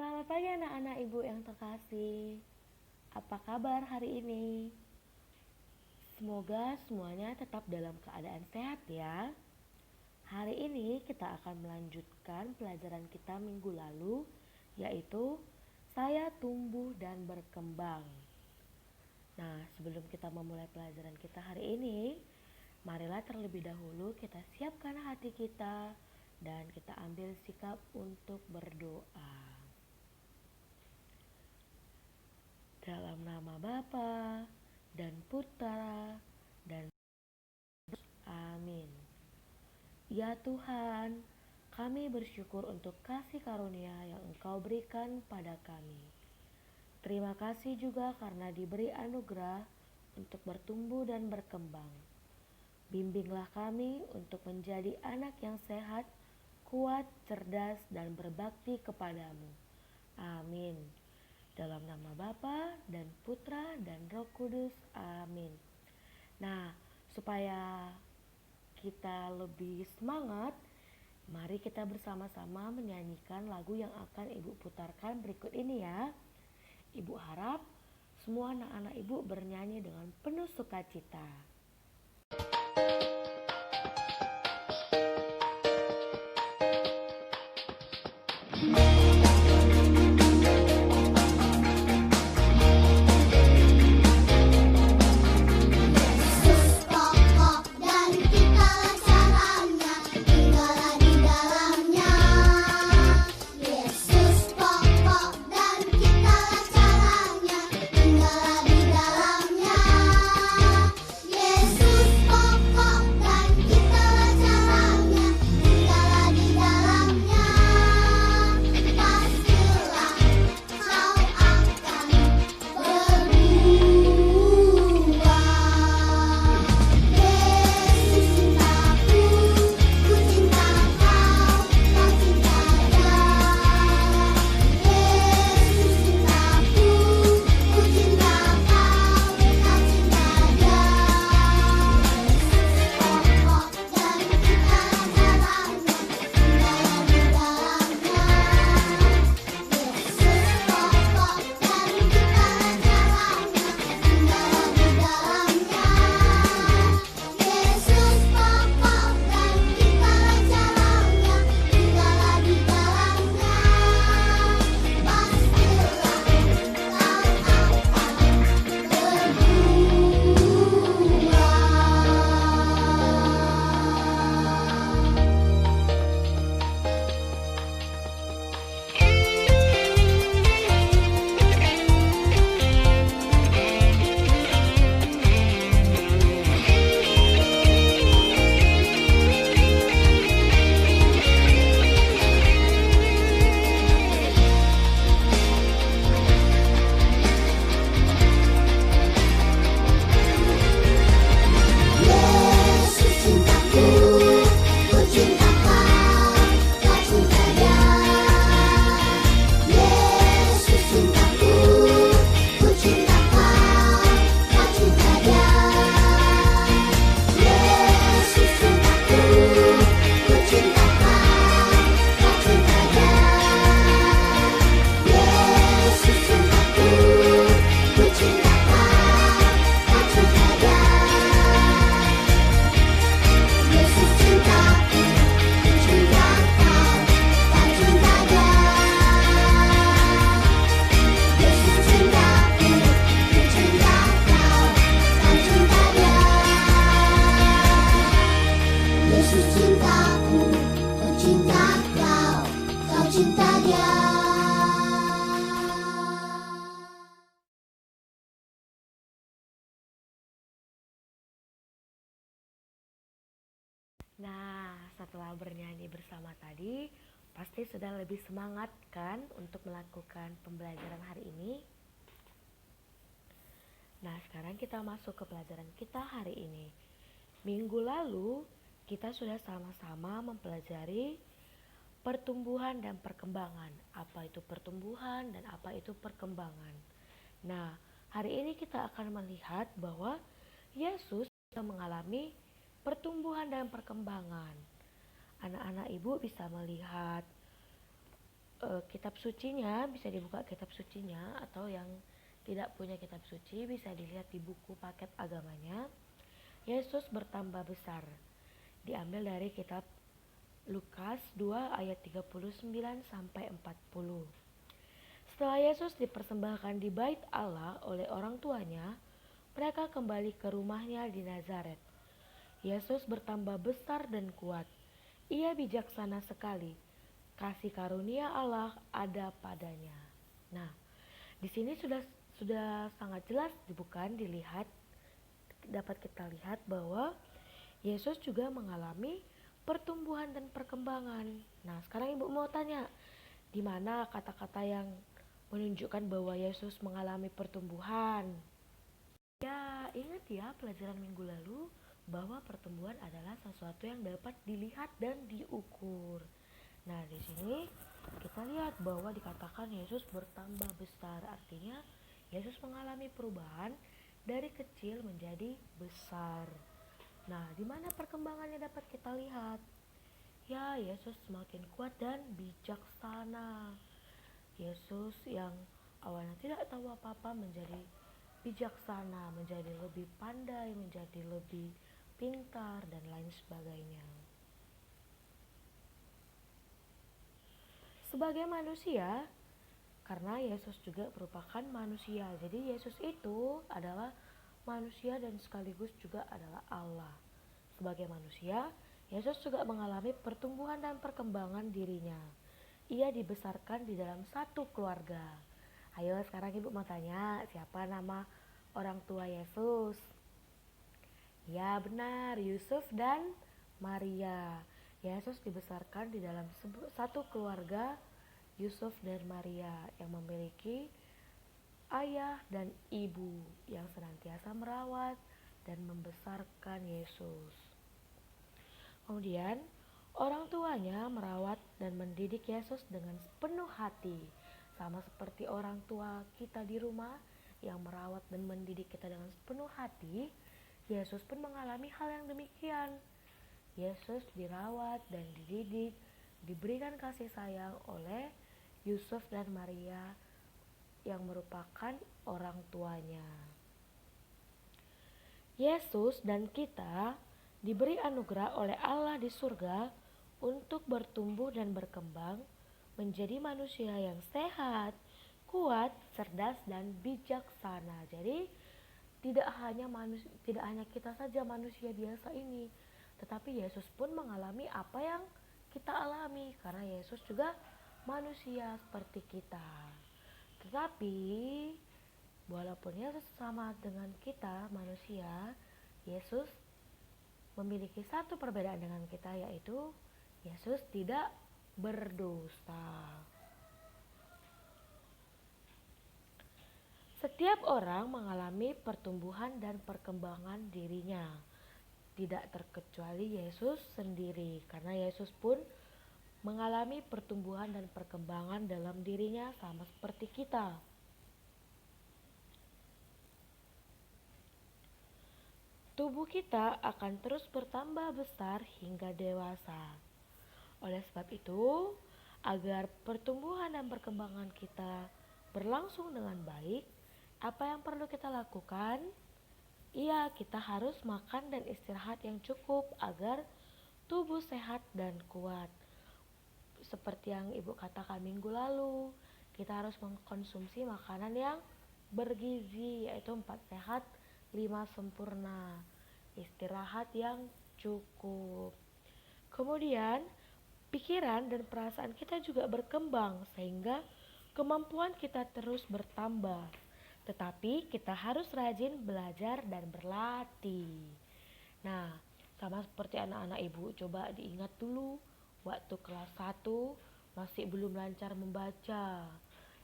Selamat pagi anak-anak ibu yang terkasih. Apa kabar hari ini? Semoga semuanya tetap dalam keadaan sehat ya. Hari ini kita akan melanjutkan pelajaran kita minggu lalu, yaitu saya tumbuh dan berkembang. Nah, sebelum kita memulai pelajaran kita hari ini, marilah terlebih dahulu kita siapkan hati kita dan kita ambil sikap untuk berdoa. Dalam nama Bapa dan Putra dan Amin. Ya Tuhan, kami bersyukur untuk kasih karunia yang Engkau berikan pada kami. Terima kasih juga karena diberi anugerah untuk bertumbuh dan berkembang. Bimbinglah kami untuk menjadi anak yang sehat, kuat, cerdas, dan berbakti kepadamu. Amin. Dalam nama Bapa dan Putra dan Roh Kudus. Amin. Nah, supaya kita lebih semangat, mari kita bersama-sama menyanyikan lagu yang akan Ibu putarkan berikut ini ya. Ibu harap semua anak-anak Ibu bernyanyi dengan penuh sukacita. Nah, setelah bernyanyi bersama tadi, pasti sudah lebih semangat kan untuk melakukan pembelajaran hari ini? Nah, sekarang kita masuk ke pelajaran kita hari ini. Minggu lalu, kita sudah sama-sama mempelajari pertumbuhan dan perkembangan. Apa itu pertumbuhan dan apa itu perkembangan. Nah, hari ini kita akan melihat bahwa Yesus mengalami pertumbuhan dan perkembangan. Anak-anak ibu bisa melihat kitab sucinya, bisa dibuka kitab sucinya, atau yang tidak punya kitab suci bisa dilihat di buku paket agamanya. Yesus bertambah besar. Diambil dari kitab Lukas 2 ayat 39 sampai 40. Setelah Yesus dipersembahkan di bait Allah oleh orang tuanya, mereka kembali ke rumahnya di Nazaret. Yesus bertambah besar dan kuat. Ia bijaksana sekali. Kasih karunia Allah ada padanya. Nah, di sini sudah sangat jelas bukan dapat kita lihat bahwa Yesus juga mengalami pertumbuhan dan perkembangan. Nah, sekarang Ibu mau tanya, di mana kata-kata yang menunjukkan bahwa Yesus mengalami pertumbuhan? Ya, ingat ya pelajaran minggu lalu bahwa pertumbuhan adalah sesuatu yang dapat dilihat dan diukur. Nah, di sini kita lihat bahwa dikatakan Yesus bertambah besar, artinya Yesus mengalami perubahan dari kecil menjadi besar. Nah, di mana perkembangannya dapat kita lihat? Ya, Yesus semakin kuat dan bijaksana. Yesus yang awalnya tidak tahu apa-apa menjadi bijaksana, menjadi lebih pandai, menjadi lebih pintar, dan lain sebagainya. Sebagai manusia, karena Yesus juga merupakan manusia, jadi Yesus itu adalah manusia dan sekaligus juga adalah Allah. Sebagai manusia, Yesus juga mengalami pertumbuhan dan perkembangan dirinya. Ia dibesarkan di dalam satu keluarga. Ayo sekarang Ibu mau tanya, siapa nama orang tua Yesus? Ya benar, Yusuf dan Maria. Yesus dibesarkan di dalam satu keluarga, Yusuf dan Maria, yang memiliki ayah dan ibu yang senantiasa merawat dan membesarkan Yesus. Kemudian orang tuanya merawat dan mendidik Yesus dengan sepenuh hati, sama seperti orang tua kita di rumah yang merawat dan mendidik kita dengan sepenuh hati. Yesus pun mengalami hal yang demikian. Yesus dirawat dan dididik, diberikan kasih sayang oleh Yusuf dan Maria yang merupakan orang tuanya. Yesus dan kita diberi anugerah oleh Allah di surga untuk bertumbuh dan berkembang menjadi manusia yang sehat, kuat, cerdas, dan bijaksana. Jadi tidak hanya kita saja manusia biasa ini, tetapi Yesus pun mengalami apa yang kita alami karena Yesus juga manusia seperti kita. Tetapi walaupun Yesus sama dengan kita manusia, Yesus memiliki satu perbedaan dengan kita, yaitu Yesus tidak berdosa. Setiap orang mengalami pertumbuhan dan perkembangan dirinya, tidak terkecuali Yesus sendiri, karena Yesus pun mengalami pertumbuhan dan perkembangan dalam dirinya sama seperti kita. Tubuh kita akan terus bertambah besar hingga dewasa. Oleh sebab itu, agar pertumbuhan dan perkembangan kita berlangsung dengan baik, apa yang perlu kita lakukan? Iya, kita harus makan dan istirahat yang cukup agar tubuh sehat dan kuat. Seperti yang Ibu katakan minggu lalu, kita harus mengkonsumsi makanan yang bergizi, yaitu 4 sehat, 5 sempurna. Istirahat yang cukup. Kemudian, pikiran dan perasaan kita juga berkembang sehingga kemampuan kita terus bertambah. Tetapi kita harus rajin belajar dan berlatih. Nah, sama seperti anak-anak Ibu, coba diingat dulu waktu kelas 1 masih belum lancar membaca.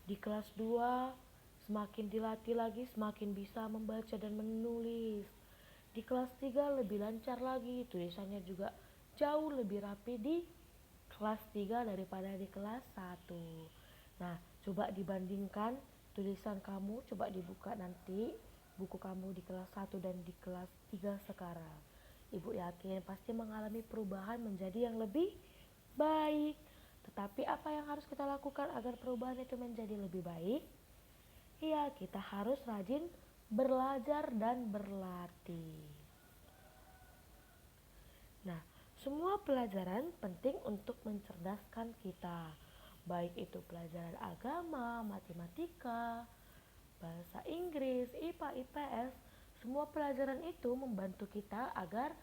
Di kelas 2 semakin dilatih lagi semakin bisa membaca dan menulis. Di kelas 3 lebih lancar lagi, tulisannya juga jauh lebih rapi di kelas 3 daripada di kelas 1. Nah, coba dibandingkan tulisan kamu, coba dibuka nanti buku kamu di kelas 1 dan di kelas 3 sekarang. Ibu yakin pasti mengalami perubahan menjadi yang lebih baik. Tapi apa yang harus kita lakukan agar perubahan itu menjadi lebih baik? Ya, kita harus rajin belajar dan berlatih. Nah, semua pelajaran penting untuk mencerdaskan kita. Baik itu pelajaran agama, matematika, bahasa Inggris, IPA, IPS, semua pelajaran itu membantu kita agar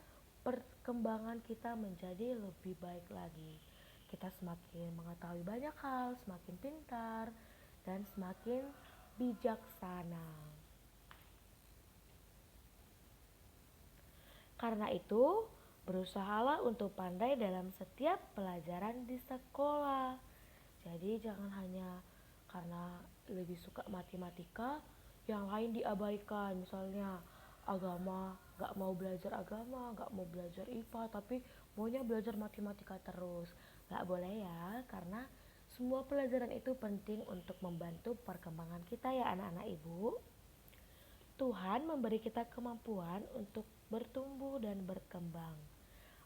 perkembangan kita menjadi lebih baik lagi. Kita semakin mengetahui banyak hal, semakin pintar, dan semakin bijaksana. Karena itu, berusahalah untuk pandai dalam setiap pelajaran di sekolah. Jadi jangan hanya karena lebih suka matematika, yang lain diabaikan. Misalnya agama, gak mau belajar agama, gak mau belajar IPA, tapi maunya belajar matematika terus. Gak boleh ya, karena semua pelajaran itu penting untuk membantu perkembangan kita ya anak-anak ibu. Tuhan memberi kita kemampuan untuk bertumbuh dan berkembang.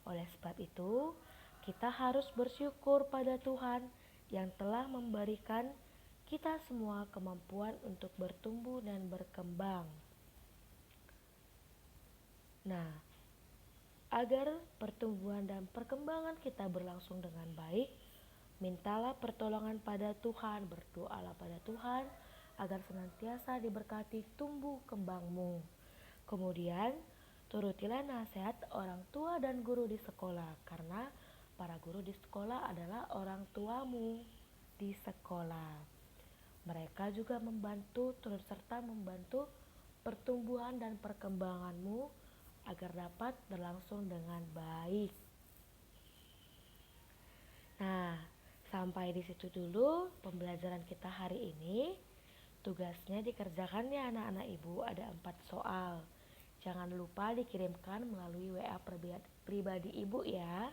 Oleh sebab itu, kita harus bersyukur pada Tuhan yang telah memberikan kita semua kemampuan untuk bertumbuh dan berkembang. Nah, agar pertumbuhan dan perkembangan kita berlangsung dengan baik, mintalah pertolongan pada Tuhan, berdoalah pada Tuhan agar senantiasa diberkati tumbuh kembangmu. Kemudian, turutilah nasihat orang tua dan guru di sekolah, karena para guru di sekolah adalah orang tuamu di sekolah. Mereka juga turut serta membantu pertumbuhan dan perkembanganmu agar dapat berlangsung dengan baik. Nah, sampai di situ dulu pembelajaran kita hari ini. Tugasnya dikerjakan ya anak-anak ibu, ada 4 soal. Jangan lupa dikirimkan melalui WA pribadi ibu ya.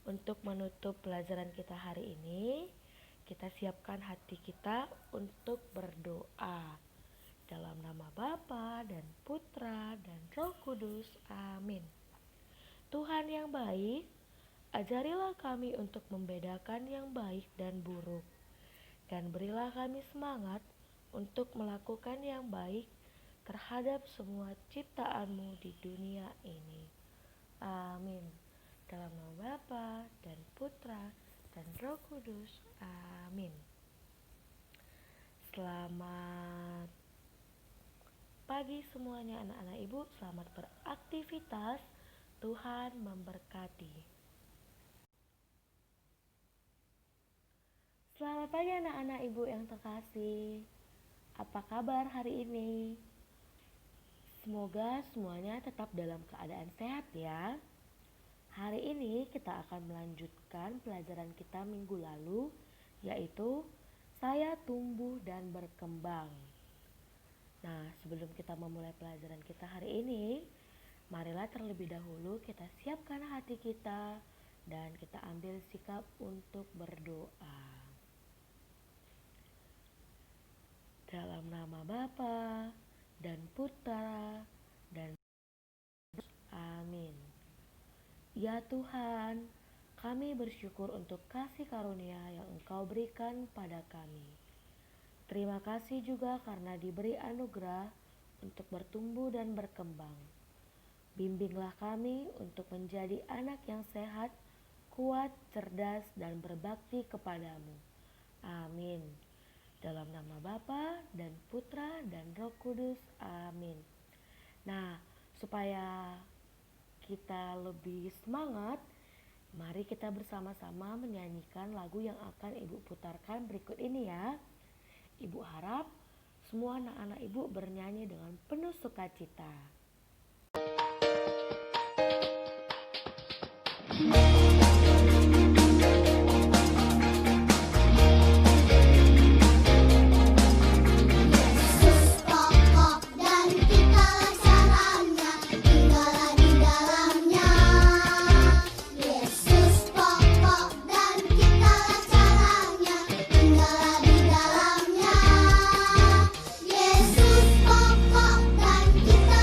Untuk menutup pelajaran kita hari ini, kita siapkan hati kita untuk berdoa. Dalam nama Bapa dan Putra dan Roh Kudus. Amin. Tuhan yang baik, ajarilah kami untuk membedakan yang baik dan buruk. Dan berilah kami semangat untuk melakukan yang baik terhadap semua ciptaan-Mu di dunia ini. Amin. Dalam nama Bapa dan Putra dan Roh Kudus. Amin. Selamat pagi semuanya anak-anak ibu, selamat beraktivitas. Tuhan memberkati. Selamat pagi anak-anak ibu yang terkasih. Apa kabar hari ini? Semoga semuanya tetap dalam keadaan sehat ya. Hari ini kita akan melanjutkan pelajaran kita minggu lalu, yaitu saya tumbuh dan berkembang. Nah, sebelum kita memulai pelajaran kita hari ini, marilah terlebih dahulu kita siapkan hati kita dan kita ambil sikap untuk berdoa. Dalam nama Bapa dan Putra dan Amin. Ya Tuhan, kami bersyukur untuk kasih karunia yang Engkau berikan pada kami. Terima kasih juga karena diberi anugerah untuk bertumbuh dan berkembang. Bimbinglah kami untuk menjadi anak yang sehat, kuat, cerdas, dan berbakti kepadamu. Amin. Dalam nama Bapa dan Putra dan Roh Kudus. Amin. Nah, supaya kita lebih semangat, mari kita bersama-sama menyanyikan lagu yang akan Ibu putarkan berikut ini ya. Ibu harap semua anak-anak ibu bernyanyi dengan penuh sukacita. Yesus pokok dan kita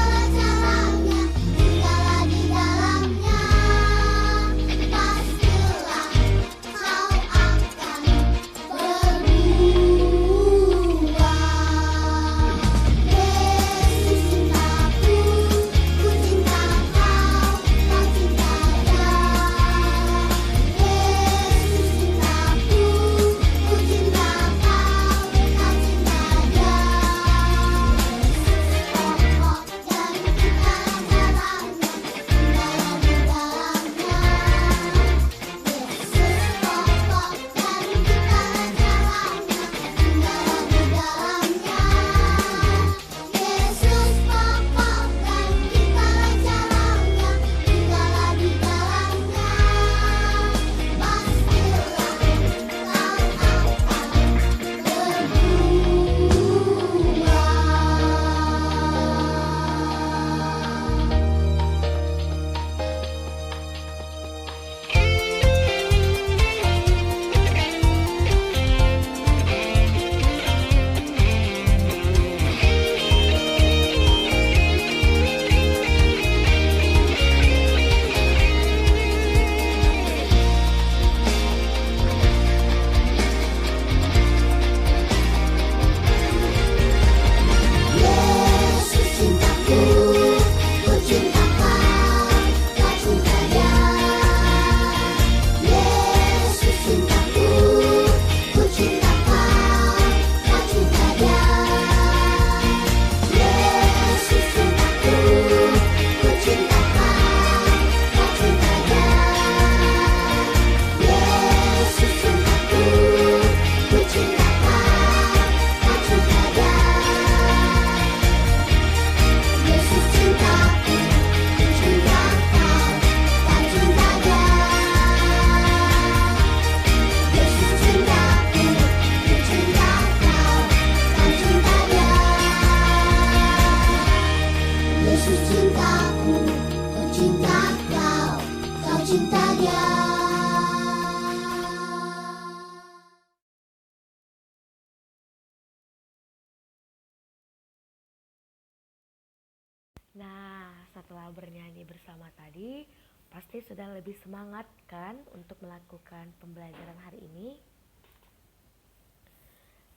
setelah bernyanyi bersama tadi, pasti sudah lebih semangat kan untuk melakukan pembelajaran hari ini?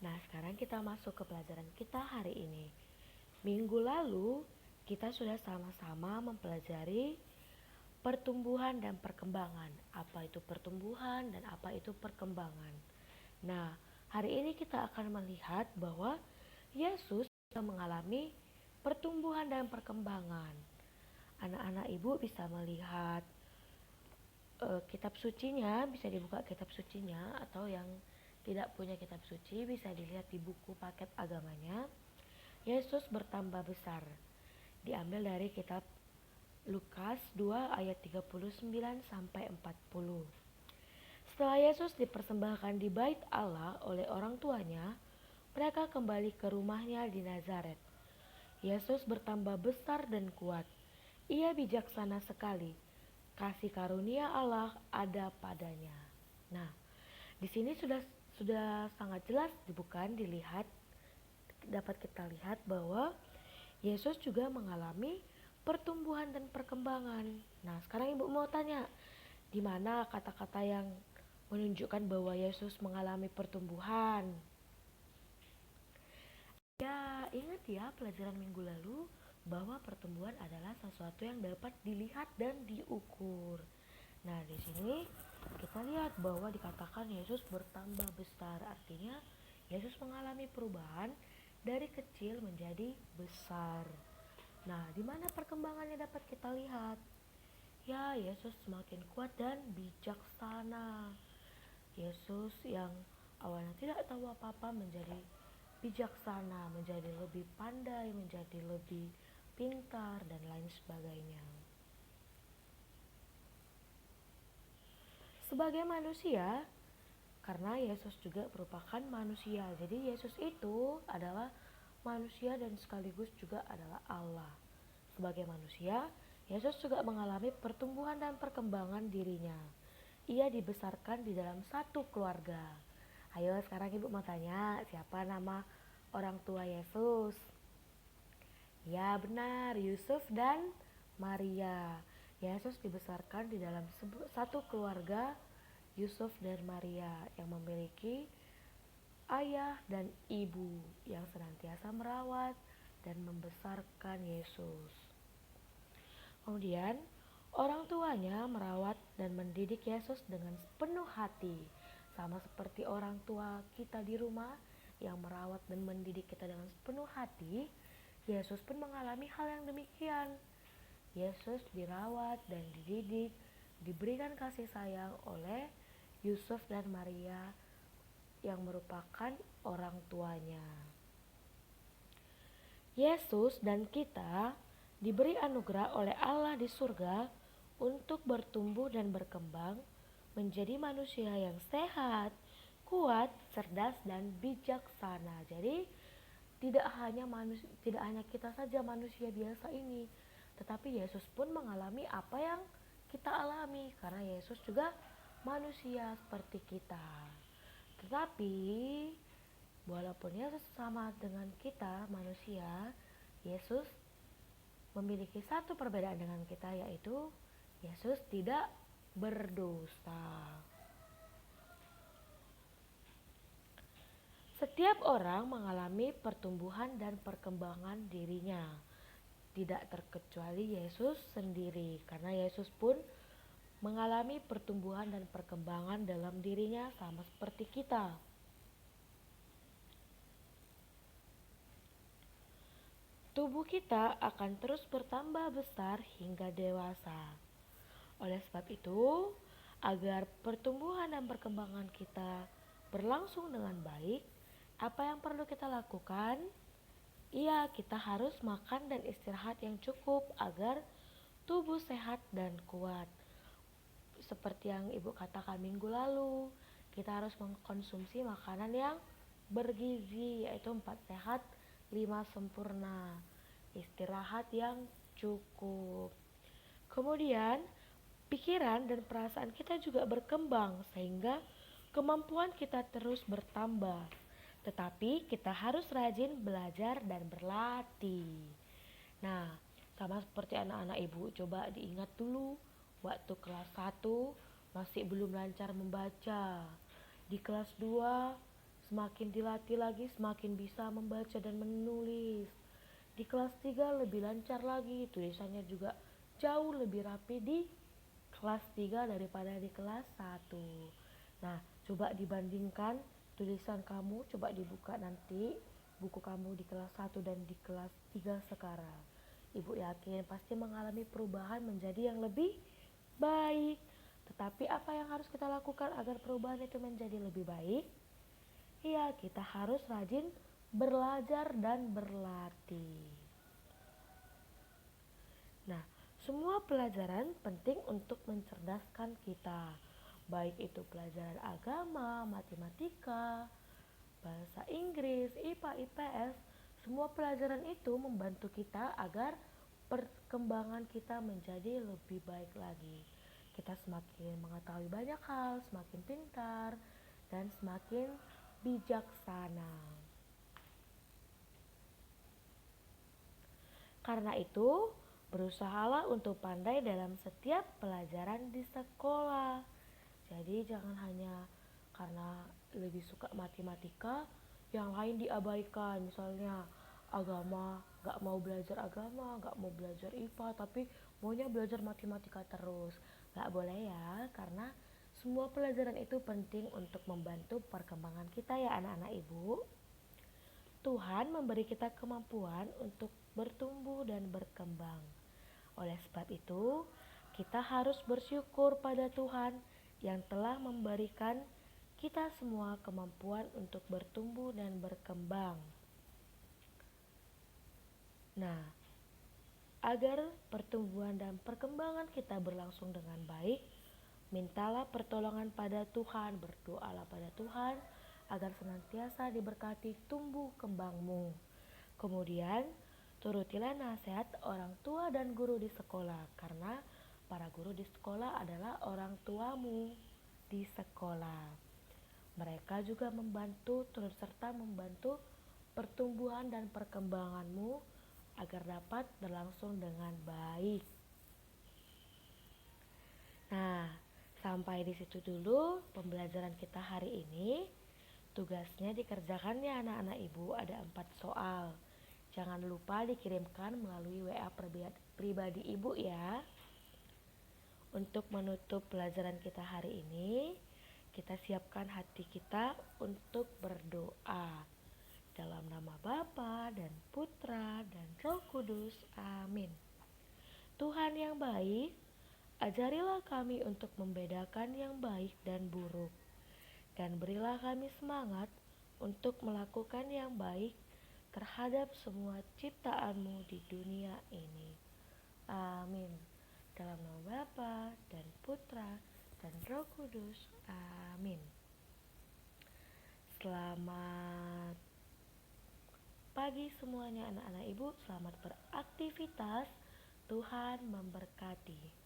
Nah, sekarang kita masuk ke pelajaran kita hari ini. Minggu lalu, kita sudah sama-sama mempelajari pertumbuhan dan perkembangan. Apa itu pertumbuhan dan apa itu perkembangan. Nah, hari ini kita akan melihat bahwa Yesus mengalami pertumbuhan dan perkembangan. Anak-anak ibu bisa melihat kitab sucinya, bisa dibuka kitab sucinya, atau yang tidak punya kitab suci bisa dilihat di buku paket agamanya. Yesus bertambah besar. Diambil dari kitab Lukas 2 ayat 39 sampai 40. Setelah Yesus dipersembahkan di bait Allah oleh orang tuanya, mereka kembali ke rumahnya di Nazaret. Yesus bertambah besar dan kuat. Ia bijaksana sekali. Kasih karunia Allah ada padanya. Nah, di sini sudah sangat jelas bukan dapat kita lihat bahwa Yesus juga mengalami pertumbuhan dan perkembangan. Nah, sekarang ibu mau tanya, di mana kata-kata yang menunjukkan bahwa Yesus mengalami pertumbuhan? Ya, ingat ya pelajaran minggu lalu bahwa pertumbuhan adalah sesuatu yang dapat dilihat dan diukur. Nah, di sini kita lihat bahwa dikatakan Yesus bertambah besar, artinya Yesus mengalami perubahan dari kecil menjadi besar. Nah, di mana perkembangannya dapat kita lihat? Ya, Yesus semakin kuat dan bijaksana. Yesus yang awalnya tidak tahu apa-apa menjadi bijaksana, menjadi lebih pandai, menjadi lebih pintar, dan lain sebagainya. Sebagai manusia, karena Yesus juga merupakan manusia, jadi Yesus itu adalah manusia dan sekaligus juga adalah Allah. Sebagai manusia, Yesus juga mengalami pertumbuhan dan perkembangan dirinya. Ia dibesarkan di dalam satu keluarga. Ayo sekarang ibu mau tanya, siapa nama orang tua Yesus? Ya benar, Yusuf dan Maria. Yesus dibesarkan di dalam satu keluarga, Yusuf dan Maria, yang memiliki ayah dan ibu yang senantiasa merawat dan membesarkan Yesus. Kemudian orang tuanya merawat dan mendidik Yesus dengan sepenuh hati, sama seperti orang tua kita di rumah yang merawat dan mendidik kita dengan sepenuh hati. Yesus pun mengalami hal yang demikian. Yesus dirawat dan dididik, diberikan kasih sayang oleh Yusuf dan Maria yang merupakan orang tuanya. Yesus dan kita diberi anugerah oleh Allah di surga untuk bertumbuh dan berkembang menjadi manusia yang sehat, kuat, cerdas, dan bijaksana. Jadi tidak hanya kita saja manusia biasa ini, tetapi Yesus pun mengalami apa yang kita alami karena Yesus juga manusia seperti kita. Tetapi walaupun Yesus sama dengan kita manusia, Yesus memiliki satu perbedaan dengan kita, yaitu Yesus tidak berdosa. Setiap orang mengalami pertumbuhan dan perkembangan dirinya, tidak terkecuali Yesus sendiri, karena Yesus pun mengalami pertumbuhan dan perkembangan dalam dirinya sama seperti kita. Tubuh kita akan terus bertambah besar hingga dewasa. Oleh sebab itu, agar pertumbuhan dan perkembangan kita berlangsung dengan baik, apa yang perlu kita lakukan? Iya, kita harus makan dan istirahat yang cukup agar tubuh sehat dan kuat. Seperti yang ibu katakan minggu lalu, kita harus mengkonsumsi makanan yang bergizi, yaitu 4 sehat, 5 sempurna, istirahat yang cukup. Kemudian pikiran dan perasaan kita juga berkembang sehingga kemampuan kita terus bertambah. Tetapi kita harus rajin belajar dan berlatih. Nah, Sama seperti anak-anak ibu, coba diingat dulu waktu kelas 1 masih belum lancar membaca. Di kelas 2 semakin dilatih lagi semakin bisa membaca dan menulis. Di kelas 3 lebih lancar lagi, tulisannya juga jauh lebih rapi di kelas 3 daripada di kelas 1. Nah, coba dibandingkan tulisan kamu, coba dibuka nanti buku kamu di kelas 1 dan di kelas 3 sekarang. Ibu yakin pasti mengalami perubahan menjadi yang lebih baik. Tetapi apa yang harus kita lakukan agar perubahan itu menjadi lebih baik? Ya, kita harus rajin belajar dan berlatih. Nah, semua pelajaran penting untuk mencerdaskan kita. Baik itu pelajaran agama, matematika, bahasa Inggris, IPA, IPS, semua pelajaran itu membantu kita agar perkembangan kita menjadi lebih baik lagi. Kita semakin mengetahui banyak hal, semakin pintar, dan semakin bijaksana. Karena itu, berusahalah untuk pandai dalam setiap pelajaran di sekolah. Jadi jangan hanya karena lebih suka matematika, yang lain diabaikan. Misalnya agama, gak mau belajar agama, gak mau belajar IPA, tapi maunya belajar matematika terus. Gak boleh ya, karena semua pelajaran itu penting untuk membantu perkembangan kita ya anak-anak ibu. Tuhan memberi kita kemampuan untuk bertumbuh dan berkembang. Oleh sebab itu, kita harus bersyukur pada Tuhan yang telah memberikan kita semua kemampuan untuk bertumbuh dan berkembang. Nah, agar pertumbuhan dan perkembangan kita berlangsung dengan baik, mintalah pertolongan pada Tuhan, berdoalah pada Tuhan agar senantiasa diberkati tumbuh kembangmu. Kemudian, turutilah nasihat orang tua dan guru di sekolah, karena para guru di sekolah adalah orang tuamu di sekolah. Mereka juga membantu, turut serta membantu pertumbuhan dan perkembanganmu agar dapat berlangsung dengan baik. Nah, sampai di situ dulu pembelajaran kita hari ini. Tugasnya dikerjakan ya anak-anak ibu, ada 4 soal. Jangan lupa dikirimkan melalui WA pribadi ibu ya. Untuk menutup pelajaran kita hari ini, kita siapkan hati kita untuk berdoa. Dalam nama Bapa dan Putra dan Roh Kudus. Amin. Tuhan yang baik, ajarilah kami untuk membedakan yang baik dan buruk. Dan berilah kami semangat untuk melakukan yang baik terhadap semua ciptaan-Mu di dunia ini. Amin. Dalam nama Bapa dan Putra dan Roh Kudus. Amin. Selamat pagi semuanya anak-anak ibu. Selamat beraktivitas. Tuhan memberkati.